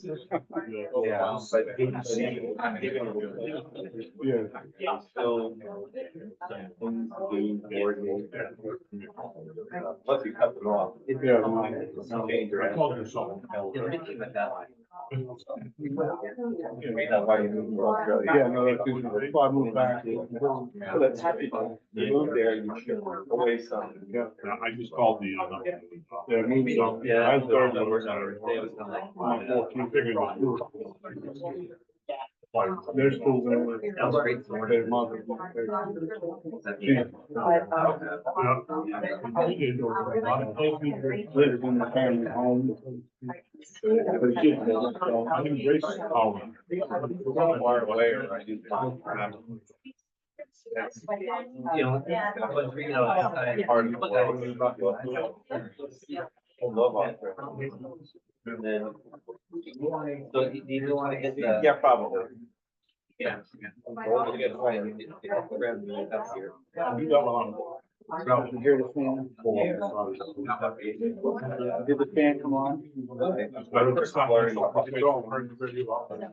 Yeah. Still plus you cut them off. Change your Yeah, no, that's usually, I moved back. That's happy. You move there, you should away some. Yeah. I just called the, Yeah, maybe. Yeah. I started They was on 14 figures. They're still there. Their mother. Lives in the family home. But she's I can race, far away, or I do. Part of the world. I love Australia. And then, so do you want to hit the? Yeah, probably. Yeah. Well, you get right, that's here. you got one. You hear the fan? Did the fan come on?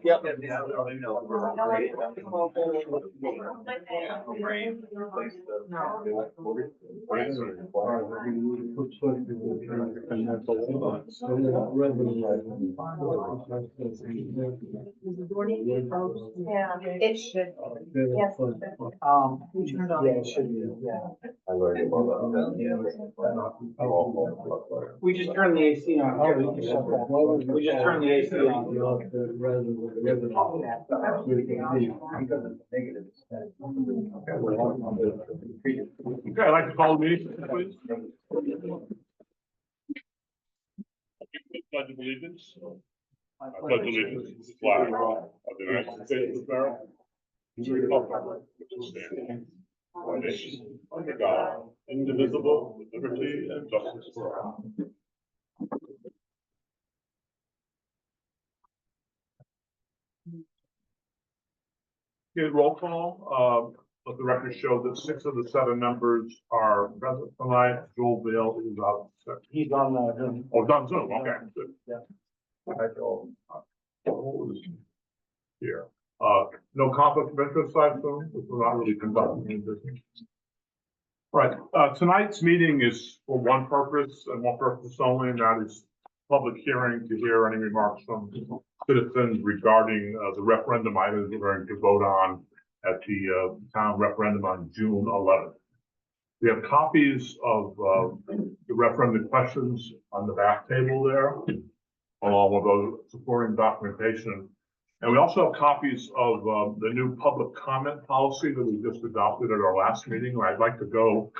Yep. Yeah, it should. Yes. We turned on. Yeah, it should be, yeah. I learned about that. We just turned the AC on. We just turned the AC on. Okay, I'd like to call the meeting, please. Pledge of allegiance. I pledge allegiance to the flag of the United States of America. To the republic which stands one nation under God, indivisible, with liberty and justice for all. Okay, roll call. Let the record show that 6 of the 7 members are present tonight. Joel Vale is out. He's on the. Oh, done Zoom. Okay, good. Yeah. Hi, Joel. Joel is here. No conflict of interest, I assume, because we're not really conducting any business. Right, tonight's meeting is for one purpose and one purpose only, and that is public hearing to hear any remarks from citizens regarding the referendum items we're going to vote on at the town referendum on June 11th. We have copies of the referendum questions on the back table there, along with those supporting documentation. And we also have copies of the new public comment policy that we just adopted at our last meeting. I'd like to go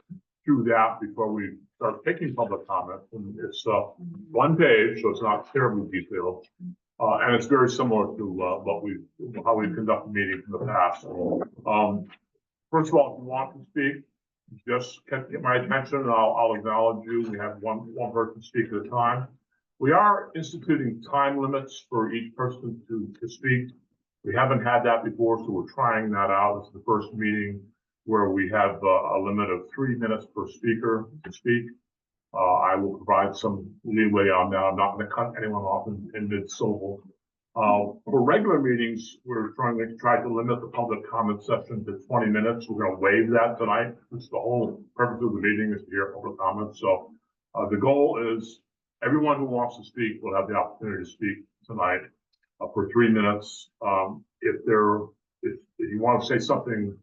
through that before we start taking public comments. And it's one page, so it's not terribly detailed. And it's very similar to how we've conducted meetings in the past. First of all, if you want to speak, just get my attention and I'll acknowledge you. We have one person speak at a time. We are instituting time limits for each person to speak. We haven't had that before, so we're trying that out. It's the first meeting where we have a limit of 3 minutes per speaker to speak. I will provide some leeway on that. I'm not going to cut anyone off in mid-syllable. For regular meetings, we're trying to limit the public comment session to 20 minutes. We're going to waive that tonight. It's the whole purpose of the meeting is to hear public comments. So the goal is everyone who wants to speak will have the opportunity to speak tonight for 3 minutes. If you want to say something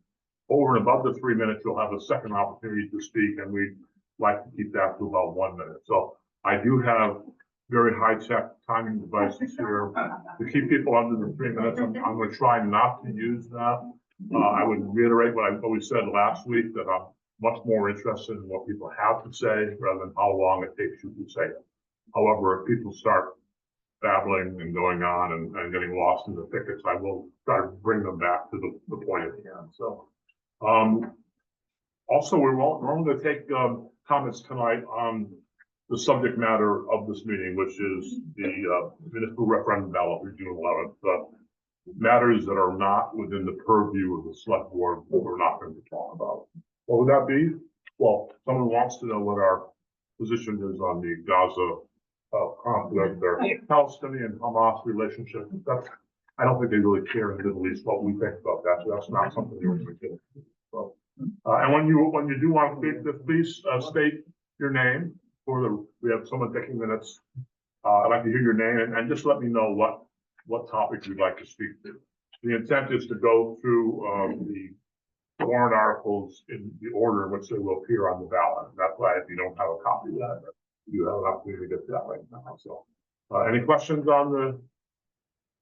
over and above the 3 minutes, you'll have a second opportunity to speak, and we'd like to keep that to about 1 minute. So I do have very high-tech timing devices here to keep people under the 3 minutes. I'm going to try not to use that. I would reiterate what we said last week, that I'm much more interested in what people have to say rather than how long it takes you to say it. However, if people start babbling and going on and getting lost in the thickets, I will try to bring them back to the point at the end. So, also, we're going to take comments tonight on the subject matter of this meeting, which is the municipal referendum ballot for June 11th. Matters that are not within the purview of the select board, we're not going to talk about. What would that be? Well, someone wants to know what our position is on the Gaza conflict or Palestinian Hamas relationship. That's, I don't think they really care in the Middle East what we think about that. So that's not something they're going to do. So, and when you do want to speak, please state your name we have someone taking minutes. I'd like to hear your name and just let me know what topic you'd like to speak to. The intent is to go through the warrant articles in the order in which they will appear on the ballot. That's why if you don't have a copy of that, you have an opportunity to get to that right now. So, any questions on the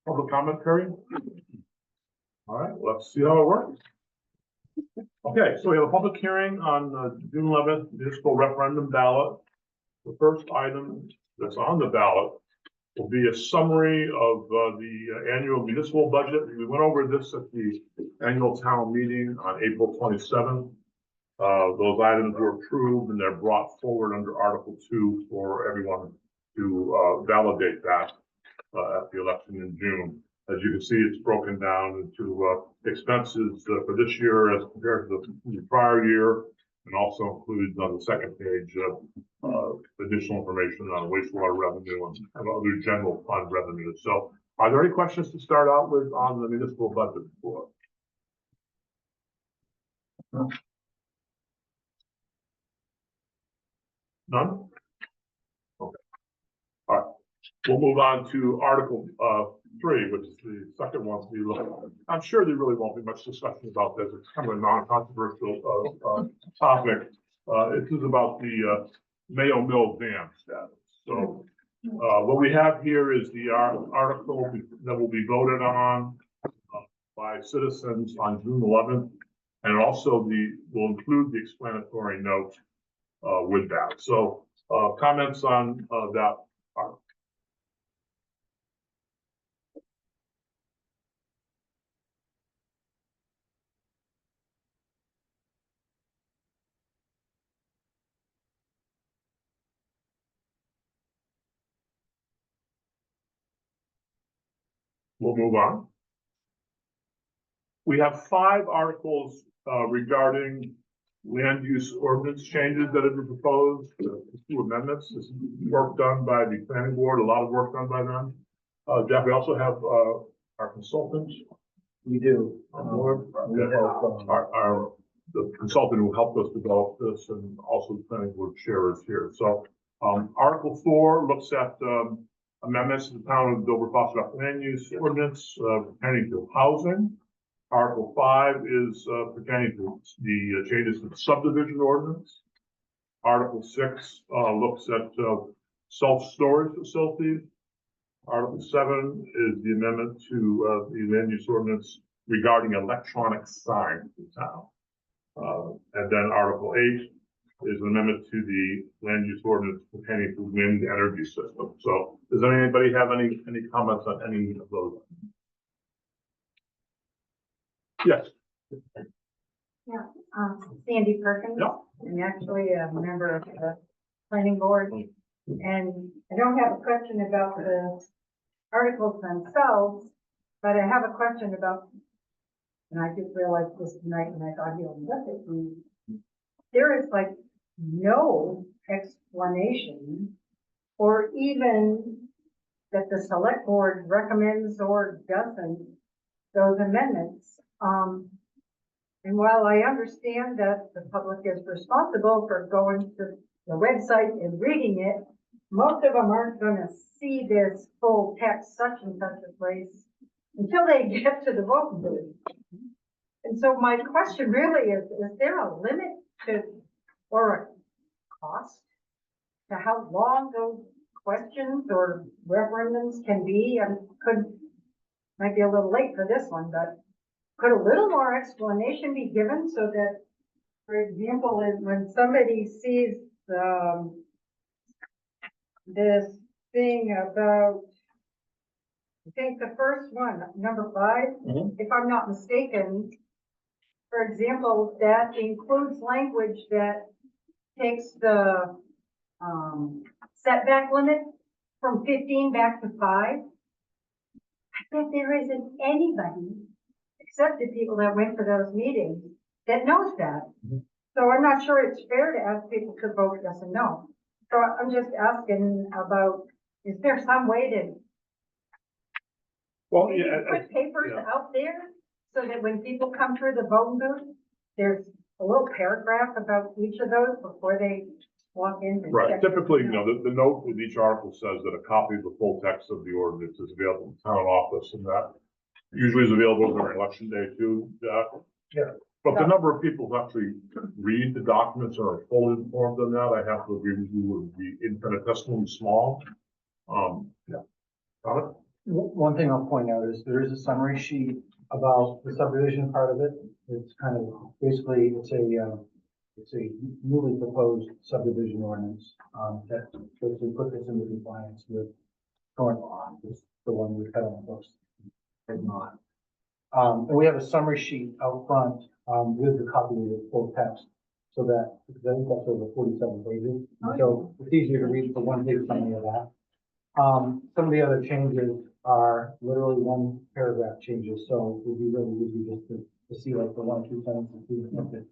public comment period? All right, let's see how it works. Okay, so we have a public hearing on June 11th, municipal referendum ballot. The first item that's on the ballot will be a summary of the annual municipal budget. We went over this at the annual town meeting on April 27th. Those items were approved and they're brought forward under Article 2 for everyone to validate that at the election in June. As you can see, it's broken down into expenses for this year as compared to the prior year, and also includes on the second page additional information on wastewater revenue and other general fund revenues. So are there any questions to start out with on the municipal budget before? None? Okay. All right. We'll move on to Article 3, which is the second one to be looked at. I'm sure there really won't be much discussion about this. It's kind of a non-controversial topic. This is about the Mayo Mill Dam status. So what we have here is the article that will be voted on by citizens on June 11th, and also will include the explanatory note with that. So comments on that article. We'll move on. We have 5 articles regarding land use ordinance changes that have been proposed, 2 amendments. This is work done by the planning board, a lot of work done by them. Jeff, we also have our consultants. We do. The consultant who helped us develop this, and also the planning board chair is here. So Article 4 looks at amendments to the town of Dover-Foxcroft land use ordinance pertaining to housing. Article 5 is pertaining to the changes to the subdivision ordinance. Article 6 looks at self-storage facilities. Article 7 is the amendment to the land use ordinance regarding electronic signs in town. And then Article 8 is an amendment to the land use ordinance pertaining to wind energy system. So does anybody have any comments on any of those? Yes. Yeah, Sandy Perkins. Yeah. I'm actually a member of the planning board. And I don't have a question about the articles themselves, but I have a question about, and I just realized this tonight and I thought you'll look at me. There is like no explanation or even that the select board recommends or doesn't those amendments. And while I understand that the public is responsible for going to the website and reading it, most of them aren't going to see this full text such and such a place until they get to the voting booth. And so my question really is there a limit to, or a cost to how long those questions or referendums can be? Might be a little late for this one, but could a little more explanation be given so that, for example, when somebody sees this thing about, I think the first one, number 5, if I'm not mistaken, for example, that includes language that takes the setback limit from 15 back to 5. I bet there isn't anybody except the people that went to those meetings that knows that. So I'm not sure it's fair to ask people to vote yes and no. So I'm just asking about is there some way to Well, maybe yeah, put papers yeah. out there so that when people come through the voting booth, there's a little paragraph about each of those before they walk in? And Right, check typically, it out? the note with each article says that a copy of the full text of the ordinance is available in the town office, and that usually is available during election day too, Jack. Yeah. But the number of people who actually read the documents and are fully informed on that, I have to agree with you, would be infinitesimally small. Yeah. Got it? One thing I'll point out is there is a summary sheet about the subdivision part of it. It's kind of, basically, it's a newly proposed subdivision ordinance, that basically put this into compliance with current law, is the one we've had on the books. Did not. And we have a summary sheet out front, with the copy of the full text, so that, because I think that's over 47 pages. So it's easier to read the one page summary of that. Some of the other changes are literally one paragraph changes, so it would be really easy just to see like the 1 or 2 sentences.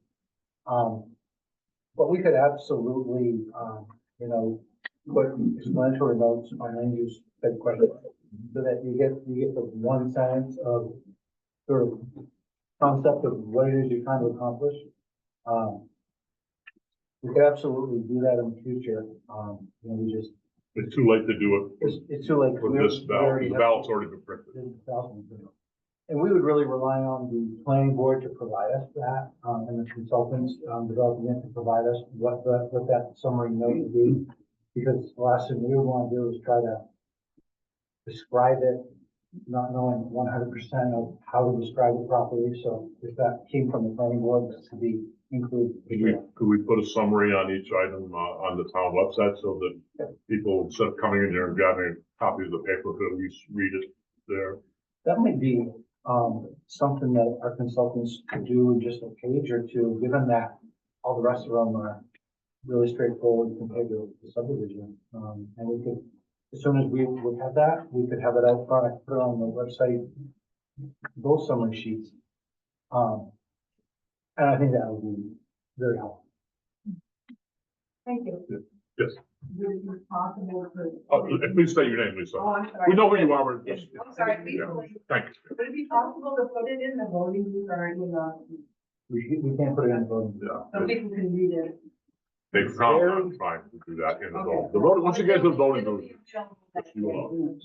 But we could absolutely, put explanatory notes on land use type questions, so that you get the 1 sentence of sort of concept of what it is you're trying to accomplish. We could absolutely do that in the future. We just, It's too late to do it it's too late. with this ballot, the ballot's already been printed. And we would really rely on the planning board to provide us that, and the consultants, developing it to provide us what that summary note would be. Because the last thing we would want to do is try to describe it, not knowing 100% of how to describe it properly. So if that came from the planning board, that could be included. Could we put a summary on each item, on the town website, so that people, instead of coming in there and grabbing copies of the paper, could at least read it there? That might be, something that our consultants could do, just a page or two, given that all the rest of them are really straightforward compared to the subdivision. And we could, as soon as we would have that, we could have it out front, I could put it on the website, both summary sheets. And I think that would be very helpful. Thank you. Yes. Would it be possible to? Please say your name, Lisa. Oh, I'm sorry. We know who you are. We're just- I'm sorry, Yeah, Lisa. thank you. Would it be possible to put it in the voting booth or in the, We can't put it in the voting. Yeah. so people can read it? They found on trying to do that in the vote. The vote, once you get to the voting booth, it's you alone.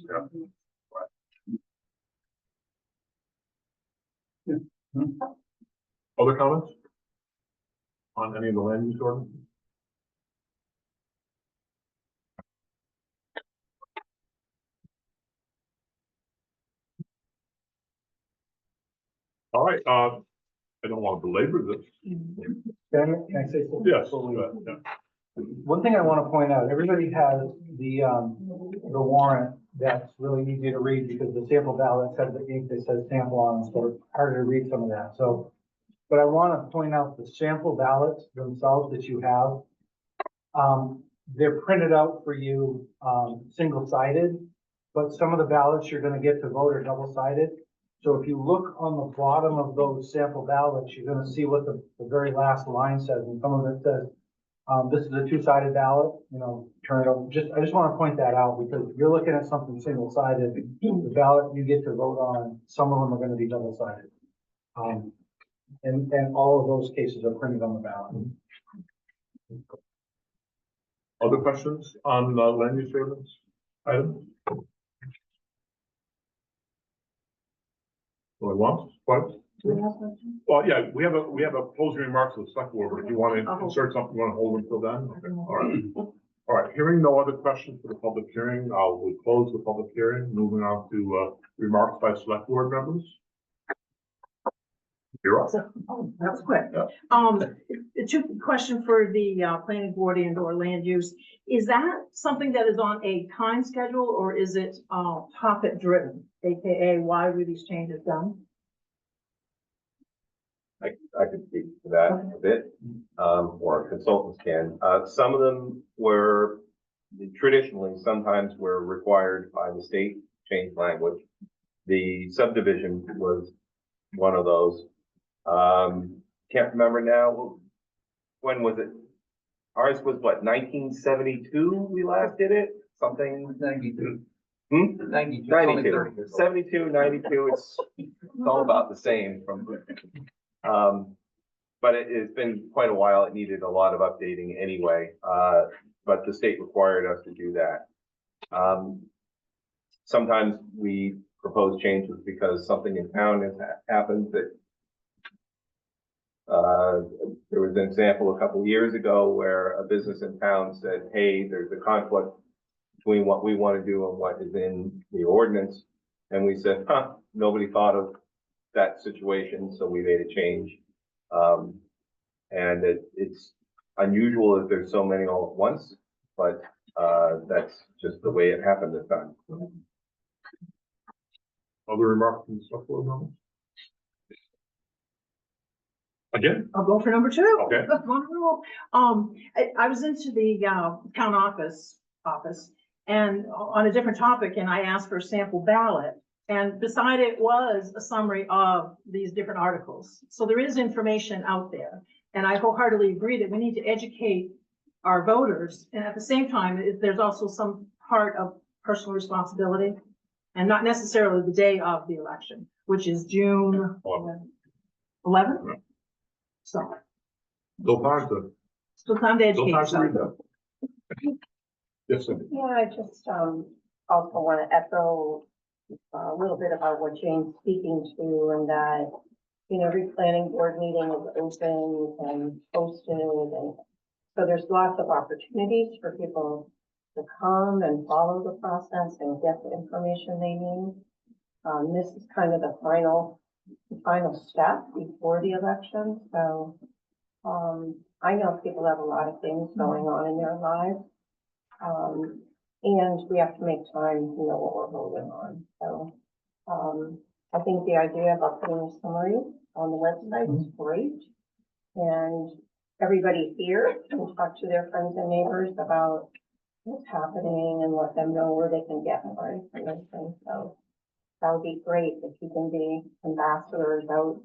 Yeah. Other comments? On any of the land use ordinances? All right, I don't want to belabor this. Can I say something? Yes, Before we- yeah. One thing I want to point out, everybody has the warrant that's really easy to read, because the sample ballot says the ink that says sample on it, so it's harder to read some of that. So, but I want to point out the sample ballots themselves that you have. They're printed out for you, single-sided, but some of the ballots you're going to get to vote are double-sided. So if you look on the bottom of those sample ballots, you're going to see what the very last line says, and some of it says, this is a 2-sided ballot, turn it over. I just want to point that out, because if you're looking at something single-sided, the ballot you get to vote on, some of them are going to be double-sided. And all of those cases are printed on the ballot. Other questions on land use ordinance items? Going once, twice? Do we have questions? Well, yeah, we have a closing remarks of the select board, but if you want to insert something, you want to hold until then? Okay, all right. All right, hearing no other questions for the public hearing, we'll close the public hearing, moving on to remarks by select board members. You're up. Oh, that's quick. Yeah. It's a question for the planning board and or land use. Is that something that is on a time schedule, or is it topic driven? AKA, why were these changes done? I could speak to that a bit, or consultants can. Some of them were traditionally, sometimes were required by the state, change language. The subdivision was one of those. Can't remember now. When was it? Ours was what, 1972 we last did it? something. 92. Hmm? 92. 92, 72, 92, it's all about the same but it's been quite a while. It needed a lot of updating anyway, but the state required us to do that. Sometimes we propose changes because something in town has happened that there was an example a couple of years ago where a business in town said, hey, there's a conflict between what we want to do and what is in the ordinance. And we said, nobody thought of that situation, so we made a change. And it's unusual that there's so many all at once, but that's just the way it happened this time. Other remarks from the select board members? Again? I'll go for number two. Okay. Wonderful. I was into the, town office and on a different topic, and I asked for a sample ballot. And beside it was a summary of these different articles. So there is information out there. And I wholeheartedly agree that we need to educate our voters. And at the same time, there's also some part of personal responsibility and not necessarily the day of the election, which is June 11th. So, Still time to, still time to still educate time to read yourself. that. Yes, Cindy. Yeah, I just, also want to echo a little bit about what Jane's speaking to, and that, you know, every planning board meeting is open and posted, and so there's lots of opportunities for people to come and follow the process and get the information they need. This is kind of the final step before the election, so, I know people have a lot of things going on in their lives. And we have to make time to know what we're voting on. So, I think the idea about putting a summary on the website is great. And everybody here can talk to their friends and neighbors about what's happening and let them know where they can get more information. So that would be great if you can be ambassadors out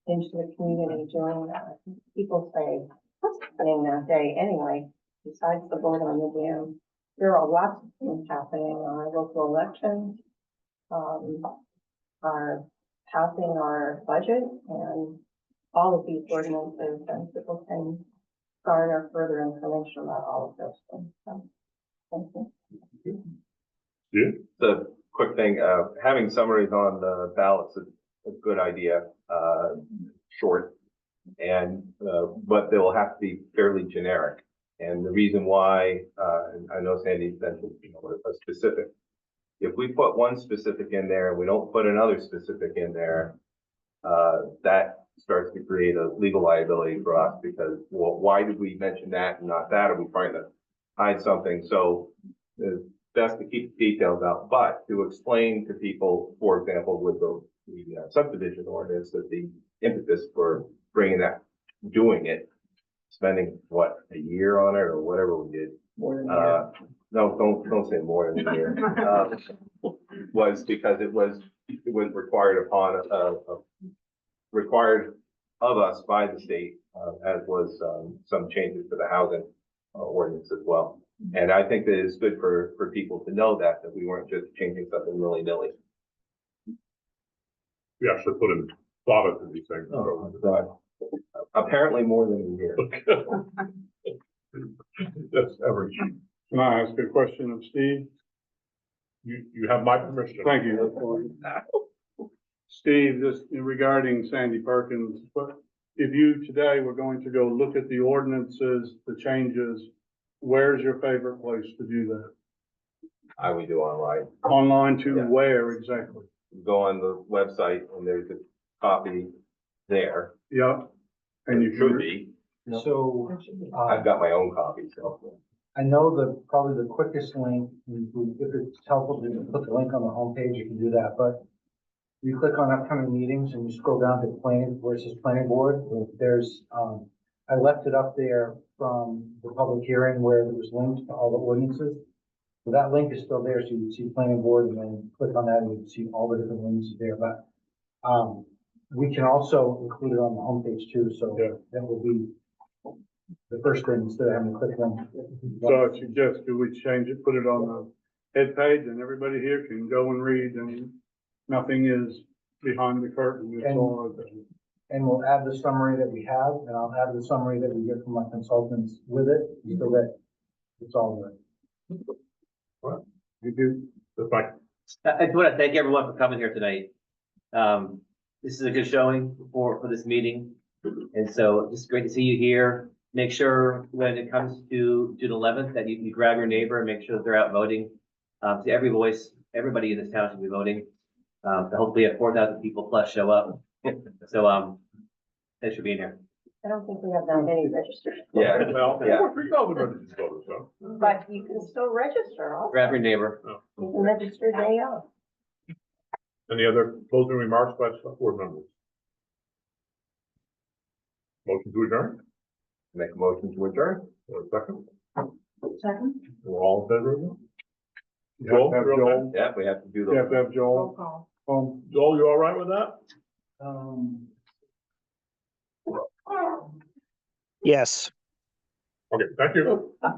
into the community doing that. People say, what's happening that day anyway, besides the vote on the dam? There are lots of things happening on our local elections, our passing our budget, and all of these ordinances, and people can garner further information about all of those things. So, thank you. Yeah. The quick thing, having summaries on the ballots is a good idea, short, and, but they will have to be fairly generic. And the reason why, and I know Sandy's mentioned, you know, a specific. If we put one specific in there, we don't put another specific in there, that starts to create a legal liability for us because, well, why did we mention that and not that? Are we trying to hide something? So it's best to keep the details out, but to explain to people, for example, with the subdivision ordinance, that the impetus for bringing that, doing it, spending what, a year on it or whatever we did. More than a year. No, don't say more than a year. Was because it was required upon, required of us by the state, as was, some changes to the housing ordinance as well. And I think that it's good for people to know that we weren't just changing something willy-nilly. We actually put in thought into these things. Oh, God. Apparently more than a year. That's average. Can I ask a question of Steve? You have my permission. Thank you. Steve, just regarding Sandy Perkins, but if you today were going to go look at the ordinances, the changes, where's your favorite place to do that? I would do online. Online to Yeah. where exactly? Go on the website and there's a copy there. Yep. And you Should be. So, I've got my own copy, so. I know probably the quickest link, if it's helpful to put the link on the homepage, you can do that, but you click on upcoming meetings and you scroll down to planning board, there's, I left it up there from the public hearing where there was links to all the ordinances. So that link is still there, so you can see planning board and then click on that and you can see all the different links there, but, we can also include it on the homepage too, so Yeah. that will be the first thing instead of having to click one. So I suggest, do we change it, put it on the head page and everybody here can go and read and nothing is behind the curtain, it's And- all open. And we'll add the summary that we have, and I'll add the summary that we get from our consultants with it, so that it's all good. You do, that's fine. I just want to thank everyone for coming here tonight. This is a good showing for this meeting. And so it's great to see you here. Make sure when it comes to June 11th that you grab your neighbor and make sure that they're out voting. To every voice, everybody in this town should be voting. Hopefully have 4,000 people plus show up. So, thanks for being here. I don't think we have that many registered. Yeah. Well, Yeah. 3,000 registered voters, so. But you can still register also. Grab your neighbor. You can register day of. Any other closing remarks by select board members? Motion to adjourn? Make a motion to adjourn. Or a second? Second, We're all in favor of it? You have to have Joel, you're Joel, Yeah, we have to do you have to have roll Joel. call. Joel, you all right with that? Yes. Okay, thank you. Yeah.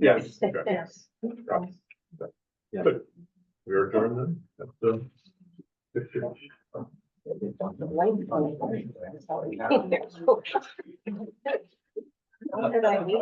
Yes. Okay. Yes. Yeah. Good. We are adjourned then. That's the. Lights on it. Sorry. How did I leave?